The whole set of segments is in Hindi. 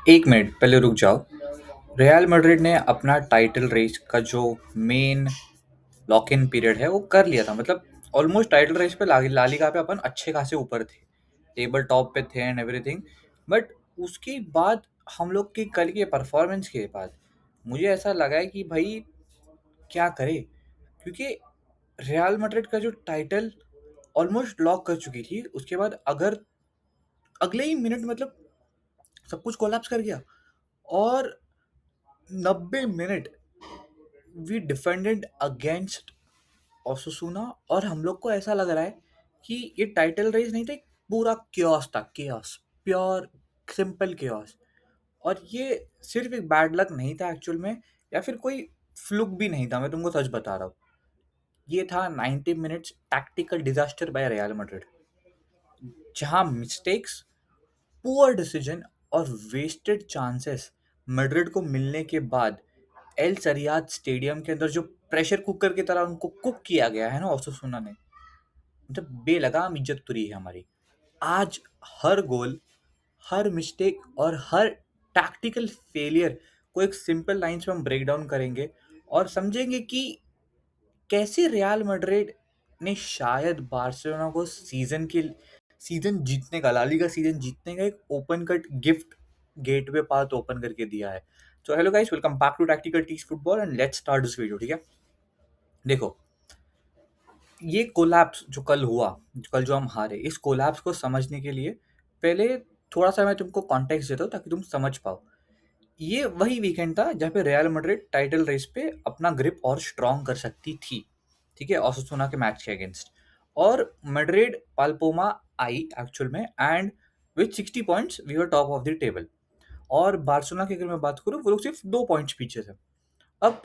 एक मिनट पहले रुक जाओ। रियल मैड्रिड ने अपना टाइटल रेस का जो मेन लॉक इन पीरियड है वो कर लिया था। मतलब ऑलमोस्ट टाइटल रेस पे ला लीगा पे अपन अच्छे खासे ऊपर थे, टेबल टॉप पे थे एंड एवरीथिंग। बट उसके बाद हम लोग की कल के परफॉर्मेंस के बाद मुझे ऐसा लगा है कि भाई क्या करे, क्योंकि रियल मैड्रिड का जो टाइटल ऑलमोस्ट लॉक कर चुकी थी, उसके बाद अगर अगले ही मिनट मतलब सब कुछ कोलैप्स कर गया। और 90 मिनट वी डिफेंडेड अगेंस्ट ओसुसुना, और हम लोग को ऐसा लग रहा है कि ये टाइटल रेस नहीं था, एक पूरा क्योस था, क्योस, प्योर सिंपल क्योस। और ये सिर्फ एक बैड लक नहीं था एक्चुअल में, या फिर कोई फ्लुक भी नहीं था, मैं तुमको सच बता रहा हूँ। ये था 90 minutes tactical disaster by real Madrid, जहां मिस्टेक्स, पुअर डिसीजन और वेस्टेड चांसेस मैड्रिड को मिलने के बाद एल सरियाद स्टेडियम के अंदर जो प्रेशर कुकर की तरह उनको कुक किया गया है ना ओसुसुना ने, मतलब बेलगाम इज्जत तुरी है हमारी। आज हर गोल, हर मिस्टेक और हर टैक्टिकल फेलियर को एक सिंपल लाइंस में हम ब्रेक डाउन करेंगे और समझेंगे कि कैसे रियल मैड्रिड ने शायद बार्सिलोना को सीजन जीतने का, ला लीगा सीजन जीतने का एक open cut gift, gateway path open करके दिया है। So hello guys, welcome back to tactical teach football and let's start this video. ठीक है, देखो, ये कोलैप्स जो कल हुआ, कल जो हम हारे, इस कोलैप्स को समझने के लिए पहले थोड़ा सा मैं तुमको कॉन्टेक्स्ट देता हूँ ताकि तुम समझ पाओ। ये वही वीकेंड था जहाँ पे रियल मैड्रिड टाइटल रेस पे अपना ग्रिप और स्ट्रॉन्ग कर सकती थी, ठीक है, ओसासुना के मैच के अगेंस्ट। और मैड्रिड पाल्पोमा आई एक्चुअल में, and with 60 points we were top of the table. और बार्सिलोना की अगर मैं बात करूँ, वो लोग सिर्फ 2 पॉइंट्स पीछे थे। अब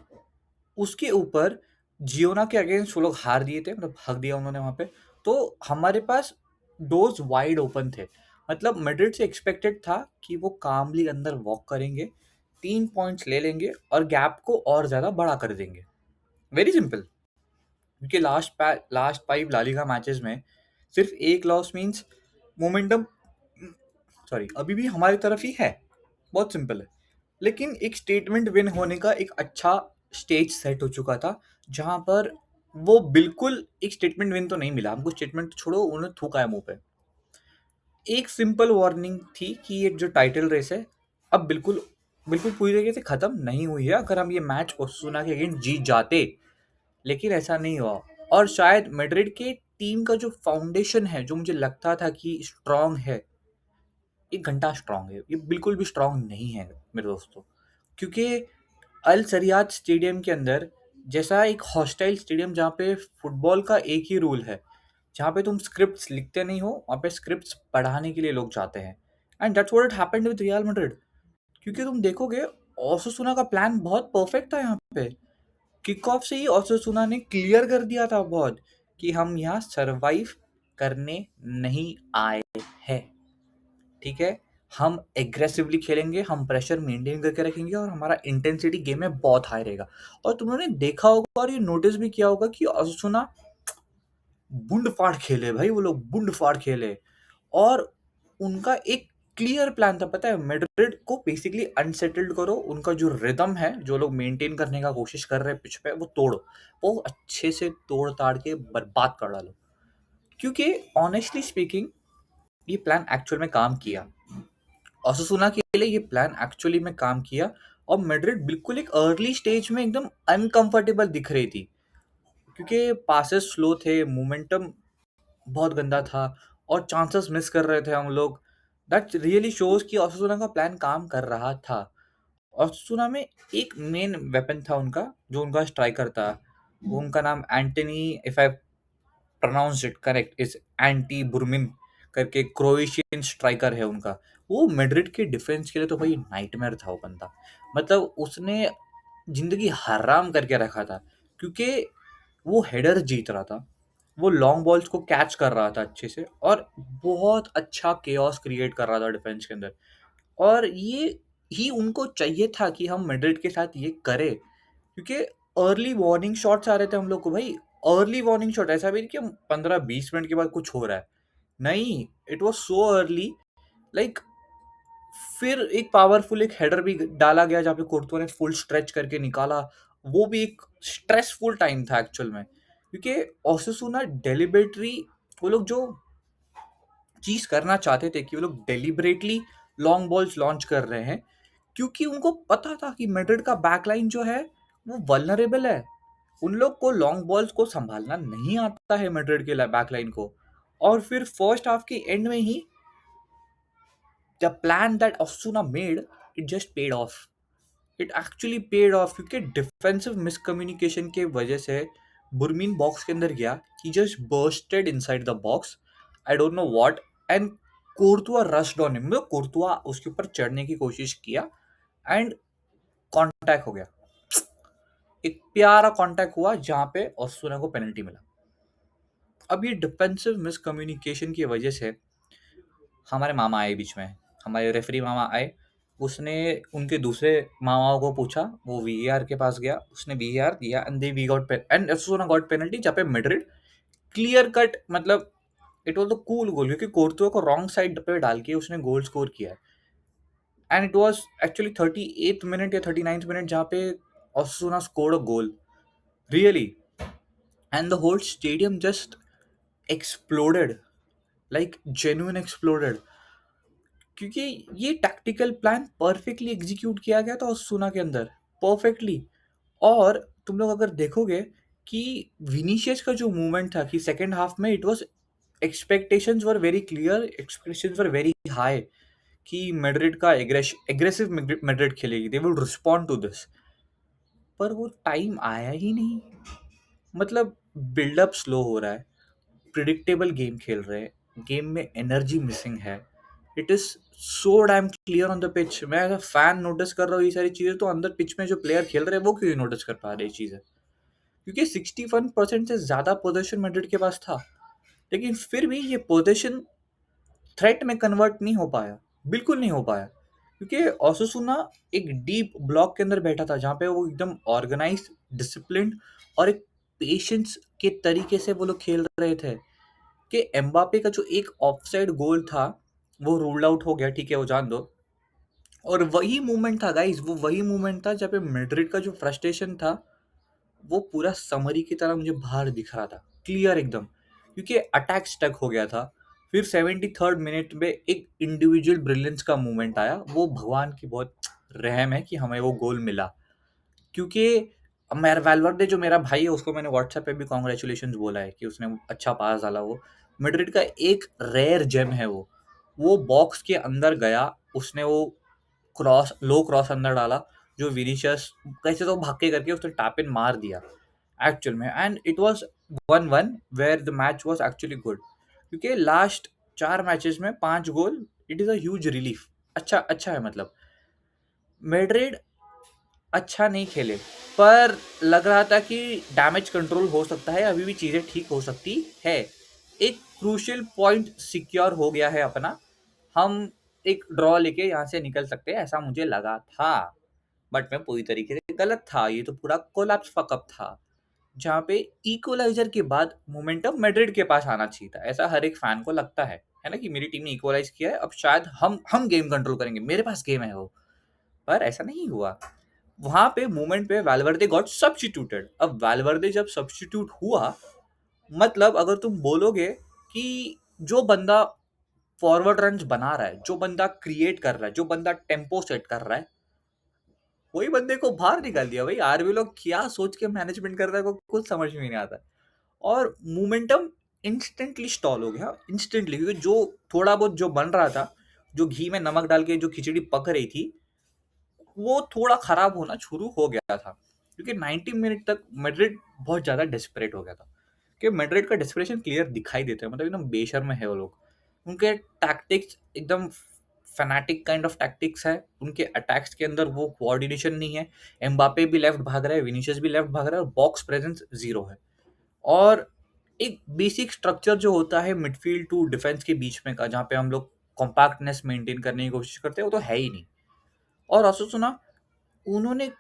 उसके ऊपर जियोना के अगेंस्ट वो लोग हार दिए थे, मतलब हक दिया उन्होंने वहां पे। तो हमारे पास डोर्स वाइड ओपन थे। मतलब मैड्रिड से एक्सपेक्टेड था कि वो कामली अंदर वॉक करेंगे, 3 पॉइंट्स ले लेंगे और गैप को और ज्यादा बड़ा कर देंगे। वेरी सिंपल, क्योंकि लास्ट 5 लालिगा मैचेस में सिर्फ एक लॉस मींस मोमेंटम, सॉरी, अभी भी हमारी तरफ ही है। बहुत सिंपल है। लेकिन एक स्टेटमेंट विन होने का एक अच्छा स्टेज सेट हो चुका था, जहां पर वो बिल्कुल एक स्टेटमेंट विन तो नहीं मिला हमको, स्टेटमेंट छोड़ो, उन्होंने थूका है मुंह पे। एक सिंपल वार्निंग थी कि ये जो टाइटल रेस है अब बिल्कुल बिल्कुल पूरी तरीके से खत्म नहीं हुई है। अगर हम ये मैच ओसुना के अगेंस्ट जीत जाते, लेकिन ऐसा नहीं हुआ। और शायद मैड्रिड के टीम का जो फाउंडेशन है, जो मुझे लगता था कि स्ट्रांग है, 1 घंटा स्ट्रांग है, ये बिल्कुल भी स्ट्रांग नहीं है मेरे दोस्तों। क्योंकि अल सरियात स्टेडियम के अंदर, जैसा एक हॉस्टाइल स्टेडियम जहाँ पे फुटबॉल का एक ही रूल है, जहाँ पे तुम स्क्रिप्ट्स लिखते नहीं हो, वहाँ पे स्क्रिप्ट्स पढ़ाने के लिए लोग जाते हैं। And that's what it happened with real Madrid. क्योंकि तुम देखोगे, ओसुसुना का प्लान बहुत परफेक्ट था यहाँ पे। किक ऑफ से ही ओसुसुना ने क्लियर कर दिया था बहुत, कि हम यहाँ सरवाइव करने नहीं आए हैं, ठीक है। हम एग्रेसिवली खेलेंगे, हम प्रेशर मेंटेन करके रखेंगे और हमारा इंटेंसिटी गेम में बहुत हाई रहेगा। और तुमने देखा होगा और ये नोटिस भी किया होगा कि ओसुना बूंद फाड़ खेले भाई, वो लोग बूंद फाड़ खेले। और उनका एक क्लियर प्लान था, पता है, मैड्रिड को बेसिकली अनसेटल्ड करो, उनका जो रिदम है जो लोग मेंटेन करने का कोशिश कर रहे हैं पिच पे, वो तोड़ो, वो अच्छे से तोड़ ताड़ के बर्बाद कर डालो। क्योंकि ऑनेस्टली स्पीकिंग, ये प्लान एक्चुअल में काम किया। ओसासुना के लिए ये प्लान एक्चुअली में काम किया। और मैड्रिड बिल्कुल एक अर्ली स्टेज में एकदम अनकंफर्टेबल दिख रही थी, क्योंकि पासेस स्लो थे, मोमेंटम बहुत गंदा था और चांसेस मिस कर रहे थे हम लोग। दैट रियली शोज कि ओसासुना का प्लान काम कर रहा था। ओसासुना में एक मेन वेपन था उनका, जो उनका स्ट्राइकर था, वो उनका नाम Antony, if I pronounce it correct, is Ante Budimir करके, क्रोएशियन स्ट्राइकर है उनका। वो मैड्रिड के डिफेंस के लिए तो भाई नाइटमेयर था वो बंदा। मतलब उसने जिंदगी हराम करके रखा था, क्योंकि वो हेडर जीत रहा था, वो लॉन्ग बॉल्स को कैच कर रहा था अच्छे से, और बहुत अच्छा केओस क्रिएट कर रहा था डिफेंस के अंदर। और ये ही उनको चाहिए था कि हम मैड्रिड के साथ ये करें, क्योंकि अर्ली वार्निंग शॉट्स आ रहे थे हम लोग को भाई। अर्ली वार्निंग शॉट, ऐसा भी नहीं कि 15-20 मिनट के बाद कुछ हो रहा है, नहीं, it was so early, like फिर एक पावरफुल एक हेडर भी डाला गया जहाँ पे कोर्तुआ ने फुल स्ट्रेच करके निकाला। वो भी एक स्ट्रेसफुल टाइम था एक्चुअल में, क्योंकि ओसासुना डेलिबरेटली वो लोग जो चीज करना चाहते थे कि वो लोग डेलिबरेटली लॉन्ग बॉल्स लॉन्च कर रहे हैं, क्योंकि उनको पता था कि मैड्रिड का बैकलाइन जो है वो वल्नरेबल है। उन लोग को लॉन्ग बॉल्स को संभालना नहीं आता है मैड्रिड के बैकलाइन को। और फिर फर्स्ट हाफ के एंड में ही the plan that Osasuna made, it just paid off. It actually paid off, क्योंकि डिफेंसिव मिसकम्युनिकेशन के वजह से बुरमीन बॉक्स के अंदर गया, he just bursted inside the box, I don't know what, and Courtois rushed on him. मतलब कोर्तुआ उसके ऊपर चढ़ने की कोशिश किया एंड कांटेक्ट हो गया। एक प्यारा कांटेक्ट हुआ जहां पे ओसुना को पेनल्टी मिला। अब ये डिफेंसिव मिसकम्युनिकेशन की वजह से हमारे मामा आए बीच में, हमारे रेफरी मामा आए। उसने उनके दूसरे मामाओं को पूछा, वो वीएआर के पास गया, उसने वीएआर दिया and they we got and Osasuna got penalty, जहाँ पे मैड्रिड क्लियर कट, मतलब it was the cool goal, क्योंकि कोर्तुआ को रॉन्ग साइड पे डाल के उसने गोल स्कोर किया है। And it was actually 38th minute या 39th मिनट जहाँ पे Osasuna scored a goal, really, and the whole stadium just exploded, like genuine exploded, क्योंकि ये टैक्टिकल प्लान परफेक्टली एग्जीक्यूट किया गया था ओसुना के अंदर, परफेक्टली। और तुम लोग अगर देखोगे कि विनीशियस का जो मूवमेंट था कि सेकेंड हाफ में it was, expectations were very clear, expectations were very high कि मैड्रिड का एग्रेसिव मैड्रिड खेलेगी, they will respond to this. पर वो टाइम आया ही नहीं। मतलब बिल्डअप स्लो हो रहा है, प्रिडिक्टेबल गेम खेल रहे हैं, गेम में एनर्जी मिसिंग है। It is so damn clear on the pitch. मैं एज अ फैन नोटिस कर रहा हूँ ये सारी चीजें, तो अंदर पिच में जो प्लेयर खेल रहे हैं वो क्यों नोटिस कर पा रहे ये चीजें? क्योंकि 61% से ज्यादा पोजीशन मैड्रिड के पास था, लेकिन फिर भी ये पोजीशन थ्रेट में कन्वर्ट नहीं हो पाया, बिल्कुल नहीं हो पाया, क्योंकि ओसासुना एक डीप ब्लॉक के अंदर बैठा था जहाँ पे वो एकदम ऑर्गेनाइज, डिसिप्लिन्ड और एक पेशेंस के तरीके से वो लोग खेल रहे थे। कि एम्बापे का जो एक ऑफसाइड गोल था वो रूल्ड आउट हो गया, ठीक है, वो जान दो। और वही मोमेंट था गाइस, वो वही मोमेंट था जब पे मैड्रिड का जो फ्रस्ट्रेशन था वो पूरा समरी की तरह मुझे बाहर दिख रहा था, क्लियर एकदम, क्योंकि अटैक स्टक हो गया था। फिर 73rd मिनट में एक इंडिविजुअल ब्रिलियंस का मोमेंट आया, वो भगवान की बहुत रहम है कि हमें वो गोल मिला। क्योंकि मेरा वैल्वर्डे जो मेरा भाई है उसको मैंने व्हाट्सएप पे भी कॉन्ग्रेचुलेशन बोला है कि उसने अच्छा पास डाला। वो मैड्रिड का एक रेयर जेम है वो बॉक्स के अंदर गया, उसने वो क्रॉस, लो क्रॉस अंदर डाला, जो विनीशियस कैसे तो भाग के करके उसने टैप इन मार दिया एक्चुअल में। And it was 1-1 where the match was actually good, क्योंकि लास्ट 4 मैचेस में 5 goal, it is a huge relief. अच्छा अच्छा है, मतलब मैड्रिड अच्छा नहीं खेले, पर लग रहा था कि डैमेज कंट्रोल हो सकता है, अभी भी चीज़ें ठीक हो सकती है। एक क्रूशियल पॉइंट सिक्योर हो गया है अपना, हम एक ड्रॉ लेके यहाँ से निकल सकते हैं, ऐसा मुझे लगा था। बट मैं पूरी तरीके से गलत था, ये तो पूरा कोलैप्स फकअप था, जहाँ पे इक्वलाइजर के बाद मोमेंटम मैड्रिड के पास आना चाहिए था, ऐसा हर एक फैन को लगता है ना, कि मेरी टीम ने इक्वलाइज किया है, अब शायद हम गेम कंट्रोल करेंगे, मेरे पास गेम है वो। पर ऐसा नहीं हुआ। वहां पे मोमेंट पे वैल्वर्दे गॉट सब्स्टिट्यूटेड। अब वैल्वर्दे जब सब्स्टिट्यूट हुआ, मतलब अगर तुम बोलोगे कि जो बंदा फॉरवर्ड रन्स बना रहा है, जो बंदा क्रिएट कर रहा है, जो बंदा टेम्पो सेट कर रहा है, वही बंदे को बाहर निकाल दिया। भाई आरबी लोग क्या सोच के मैनेजमेंट कर रहा है को कुछ समझ में नहीं आता। और मोमेंटम इंस्टेंटली स्टॉल हो गया, इंस्टेंटली, क्योंकि जो थोड़ा बहुत जो बन रहा था, जो घी में नमक डाल के जो खिचड़ी पक रही थी, वो थोड़ा खराब होना शुरू हो गया था, क्योंकि 90 मिनट तक मैड्रिड बहुत ज़्यादा डेस्परेट हो गया था। कि मैड्रिड का डेस्परेशन क्लियर दिखाई देता है, मतलब एकदम बेशर्म है वो लोग। उनके टैक्टिक्स एकदम फैनाटिक काइंड ऑफ टैक्टिक्स है, उनके अटैक्स के अंदर वो कोऑर्डिनेशन नहीं है। एम्बापे भी लेफ्ट भाग रहा है, विनीशियस भी लेफ्ट भाग रहा है, और बॉक्स प्रेजेंस जीरो है। और एक बेसिक स्ट्रक्चर जो होता है मिडफील्ड टू डिफेंस के बीच में का, जहाँ पे हम लोग कॉम्पैक्टनेस मेंटेन करने की कोशिश करते हैं, वो तो है ही नहीं। और also सुना, उन्होंने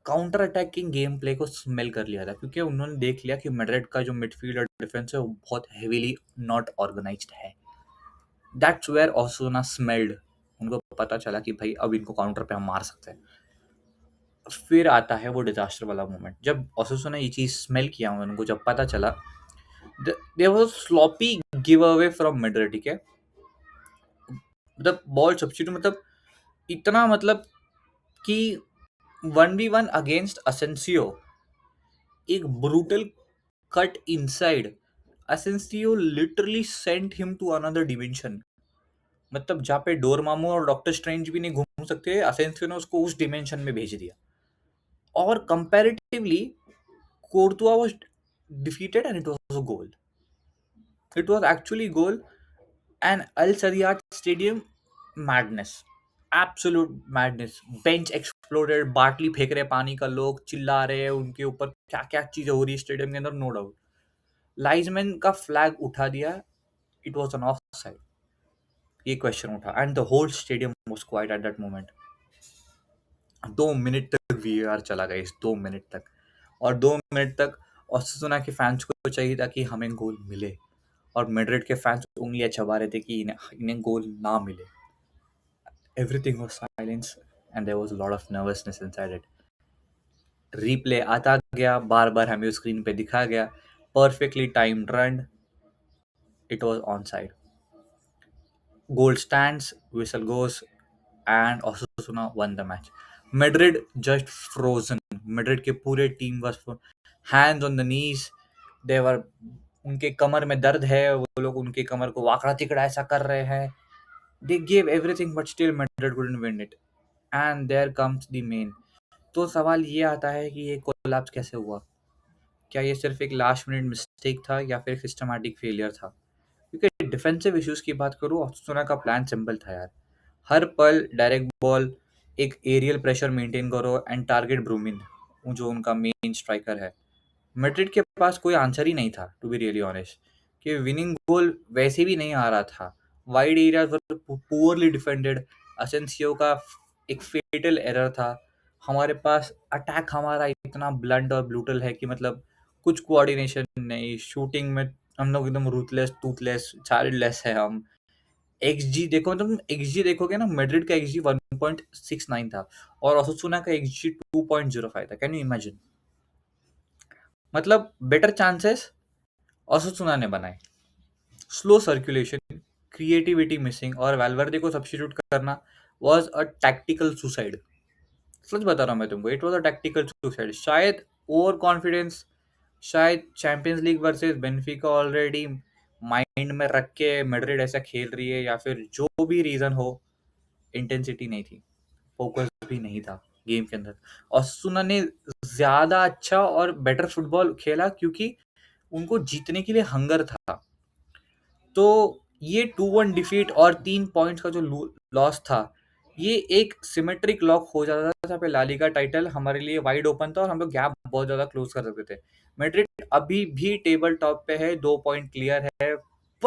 काउंटर अटैकिंग गेम प्ले को स्मेल कर लिया था, क्योंकि उन्होंने देख लिया कि मैड्रिड का जो मिडफील्ड और डिफेंस है वो बहुत हेवीली नॉट ऑर्गेनाइज्ड है। That's where Osasuna smelled. उनको पता चला कि भाई अब इनको काउंटर पे हम मार सकते हैं। फिर आता है वो डिजास्टर वाला मोमेंट, जब ओसासुना ये चीज स्मेल किया उनको, जब पता चला there was sloppy giveaway from Madrid, ठीक है। मतलब बॉल सब्स्टिट्यूट, मतलब इतना, मतलब कि 1v1 अगेंस्ट असेंसियो, एक brutal cut inside, Asensio literally sent him to another dimension. मतलब जहाँ पे डोरमामू और डॉक्टर स्ट्रेंज भी नहीं घूम सकते, असेंसियो ने उसको उस डिमेंशन में भेज दिया। और comparatively Courtois was defeated and it was a goal. It was actually goal, and Al Sayyad Stadium madness, absolute madness. Bench exploded, बाटली फेंक रहे पानी का, लोग चिल्ला रहे हैं उनके ऊपर, क्या क्या चीजें हो रही है स्टेडियम के अंदर, नो डाउट। लाइजमैन का फ्लैग उठा दिया, it was an offside, ये क्वेश्चन उठा, and the whole stadium was quiet at that moment. 2 minute तक वीआर चला गया, इस 2 मिनट तक, और 2 मिनट तक ओसासुना के फैंस को चाहिए था कि हमें गोल मिले, और मैड्रिड के फैंस उंगलियां चबा रहे थे कि इन्हें गोल ना मिले। Everything was silence and there was a lot of nervousness inside it. Replay आता गया, बार बार हमें स्क्रीन पे दिखा गया, perfectly timed run, it was onside, goal stands, whistle goes, and Osasuna won the match. Madrid just frozen. Madrid के पूरे team was hands on the knees. They were, उनके कमर में दर्द है, वो लोग उनके कमर को वाकड़ा तिकड़ा ऐसा कर रहे हैं। They gave everything but still Madrid couldn't win it. And there comes the main. तो सवाल ये आता है कि ये कोलैप्स कैसे हुआ? क्या ये सिर्फ एक लास्ट मिनट मिस्टेक था या फिर सिस्टमैटिक फेलियर था? क्योंकि डिफेंसिव इश्यूज की बात करूँ, ओसासुना का प्लान सिंपल था यार। हर पल डायरेक्ट बॉल, एक एरियल प्रेशर मेंटेन करो एंड टारगेट ब्रूमिन, जो उनका मेन स्ट्राइकर है। मैड्रिड के पास कोई आंसर ही नहीं था, टू बी रियली ऑनेस्ट, कि विनिंग गोल वैसे भी नहीं आ रहा था। Wide areas were poorly defended, Asensio का एक फेटल एरर था। हमारे पास अटैक हमारा इतना ब्लंट और ब्रूटल है कि मतलब कुछ कोऑर्डिनेशन नहीं, शूटिंग में हम लोग एकदम रूथलेस टूथलेस चाइल्डलेस है हम। एक्सजी देखो, तुम एक्सजी देखोगे ना, मैड्रिड का एक्सजी 1.69 था और ओसासुना का एक्सजी 2.05 था। Can you imagine? मतलब बेटर चांसेस ओसासुना ने बनाए। स्लो सर्कुलेशन, क्रिएटिविटी मिसिंग, और वेलवर्दे को सब्स्टिट्यूट करना वाज अ टैक्टिकल सुसाइड। सच बता रहा हूँ मैं तुमको, it was a tactical suicide. शायद ओवर कॉन्फिडेंस, शायद champions league versus Benfica already mind में रख के मैड्रिड ऐसा खेल रही है, या फिर जो भी रीजन हो, इंटेंसिटी नहीं थी, फोकस भी नहीं था गेम के अंदर। ओसासुना ने ज्यादा अच्छा और बेटर फुटबॉल खेला क्योंकि उनको जीतने के लिए हंगर था। तो ये 2-1 डिफीट और 3 पॉइंट्स का जो लॉस था, ये एक सिमेट्रिक लॉक हो जाता था, जहाँ पे लालिगा टाइटल हमारे लिए वाइड ओपन था और हम लोग गैप बहुत ज्यादा क्लोज कर सकते थे। मैड्रिड अभी भी टेबल टॉप पे है, 2 पॉइंट क्लियर है